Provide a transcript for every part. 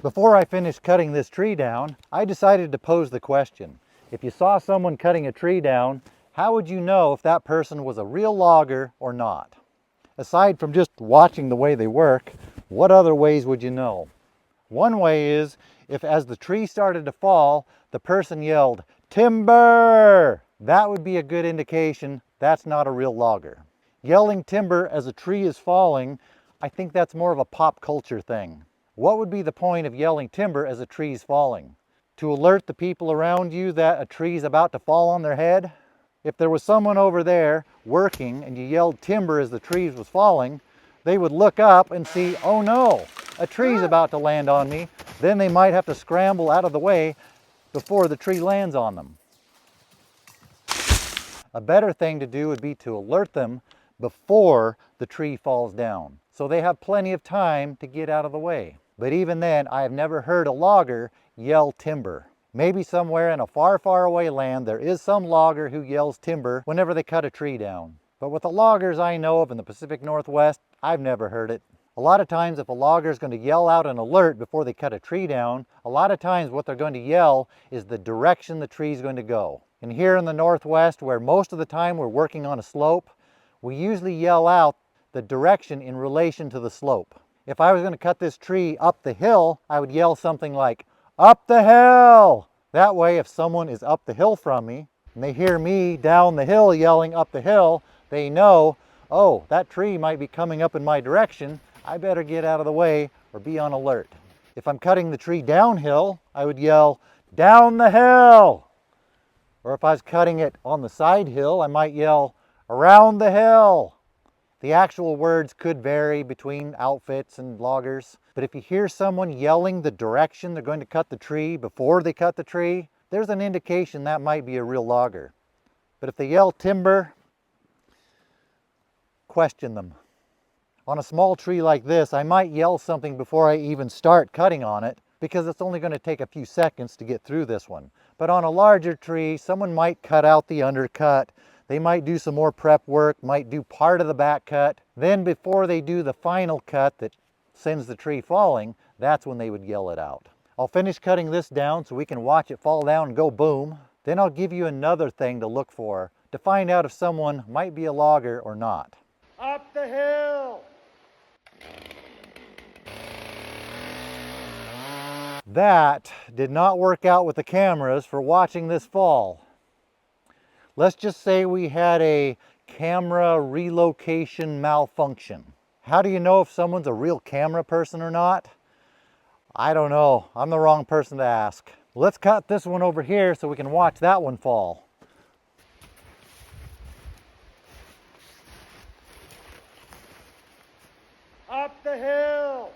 Before I finished cutting this tree down, I decided to pose the question. If you saw someone cutting a tree down, how would you know if that person was a real logger or not? Aside from just watching the way they work, what other ways would you know? One way is if as the tree started to fall, the person yelled, "Timber!" That would be a good indication that's not a real logger. Yelling timber as a tree is falling, I think that's more of a pop culture thing. What would be the point of yelling timber as a tree is falling? To alert the people around you that a tree is about to fall on their head? If there was someone over there working and you yelled timber as the tree was falling, they would look up and see, oh no, a tree's about to land on me. Then they might have to scramble out of the way before the tree lands on them. A better thing to do would be to alert them before the tree falls down, so they have plenty of time to get out of the way. But even then, I have never heard a logger yell timber. Maybe somewhere in a far, far away land, there is some logger who yells timber whenever they cut a tree down. But with the loggers I know of in the Pacific Northwest, I've never heard it. A lot of times if a logger is going to yell out an alert before they cut a tree down, a lot of times what they're going to yell is the direction the tree is going to go. And here in the Northwest, where most of the time we're working on a slope, we usually yell out the direction in relation to the slope. If I was going to cut this tree up the hill, I would yell something like, "Up the hill!" That way, if someone is up the hill from me, and they hear me down the hill yelling up the hill, they know, oh, that tree might be coming up in my direction, I better get out of the way or be on alert. If I'm cutting the tree downhill, I would yell, "Down the hill!" Or if I was cutting it on the side hill, I might yell, "Around the hill!" The actual words could vary between outfits and loggers, but if you hear someone yelling the direction they're going to cut the tree before they cut the tree, there's an indication that might be a real logger. But if they yell timber, question them. On a small tree like this, I might yell something before I even start cutting on it, because it's only going to take a few seconds to get through this one. But on a larger tree, someone might cut out the undercut. They might do some more prep work, might do part of the back cut. Then before they do the final cut that sends the tree falling, that's when they would yell it out. I'll finish cutting this down so we can watch it fall down and go boom. Then I'll give you another thing to look for to find out if someone might be a logger or not. Up the hill! That did not work out with the cameras for watching this fall. Let's just say we had a camera relocation malfunction. How do you know if someone's a real camera person or not? I don't know. I'm the wrong person to ask. Let's cut this one over here so we can watch that one fall. Up the hill!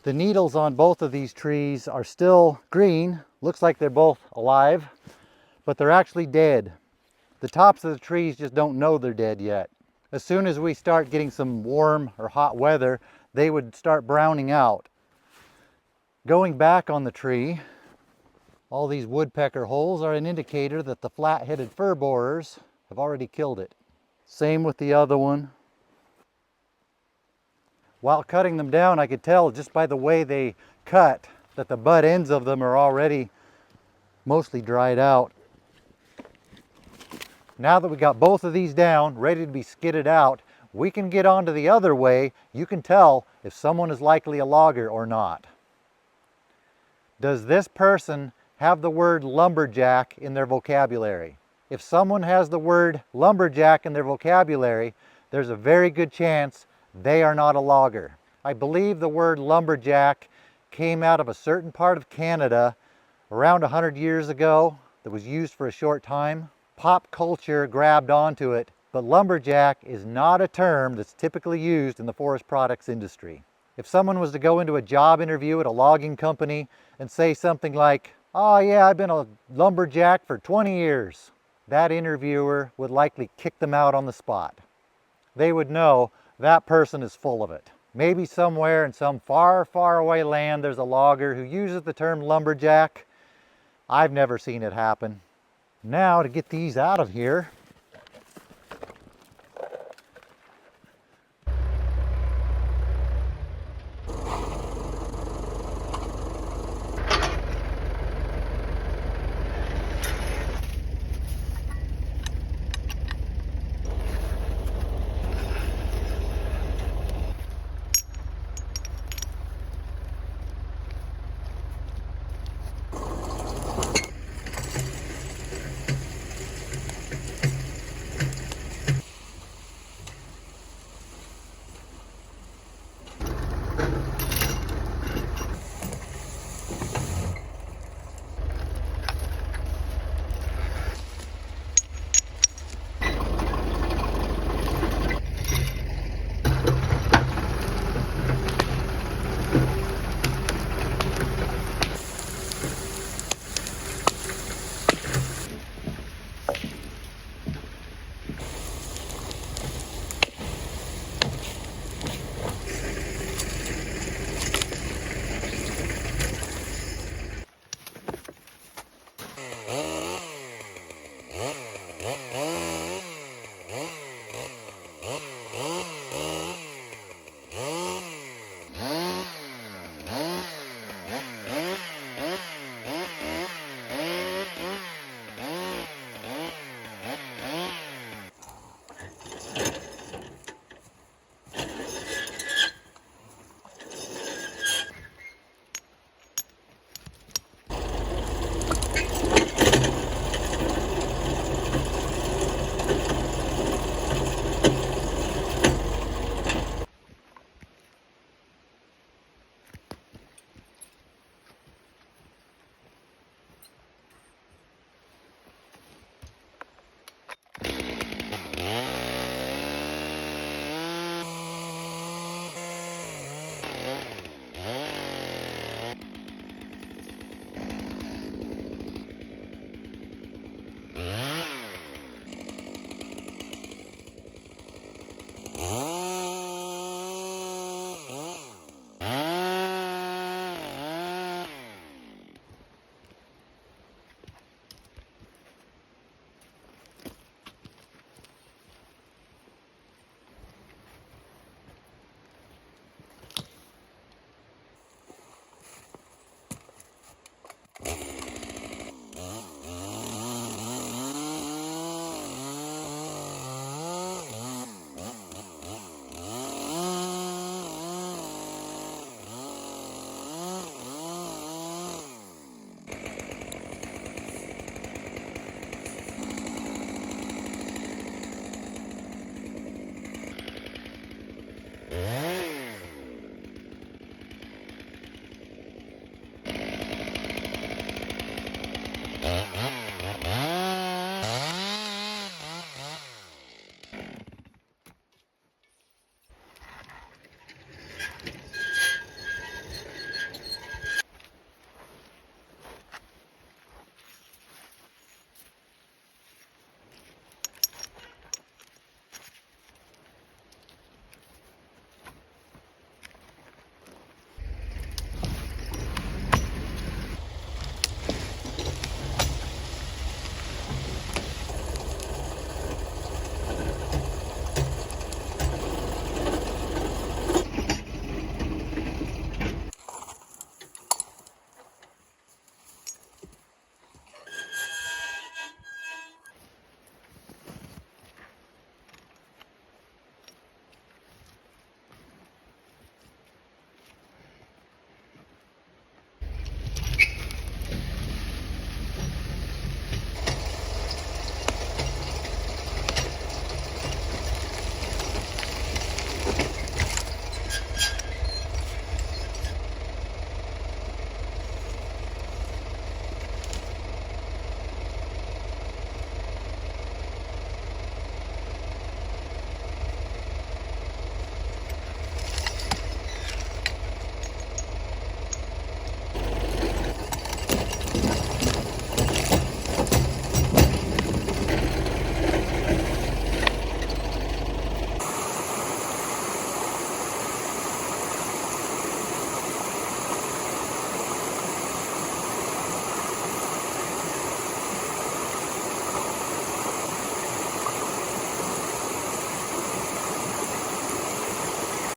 The needles on both of these trees are still green. Looks like they're both alive, but they're actually dead. The tops of the trees just don't know they're dead yet. As soon as we start getting some warm or hot weather, they would start browning out. Going back on the tree, all these woodpecker holes are an indicator that the flat-headed fir borers have already killed it. Same with the other one. While cutting them down, I could tell just by the way they cut that the butt ends of them are already mostly dried out. Now that we got both of these down, ready to be skidded out, we can get on to the other way. You can tell if someone is likely a logger or not. Does this person have the word lumberjack in their vocabulary? If someone has the word lumberjack in their vocabulary, there's a very good chance they are not a logger. I believe the word lumberjack came out of a certain part of Canada around 100 years ago that was used for a short time. Pop culture grabbed onto it, but lumberjack is not a term that's typically used in the forest products industry. If someone was to go into a job interview at a logging company and say something like, "Oh yeah, I've been a lumberjack for 20 years," that interviewer would likely kick them out on the spot. They would know that person is full of it. Maybe somewhere in some far, far away land there's a logger who uses the term lumberjack. I've never seen it happen. Now to get these out of here,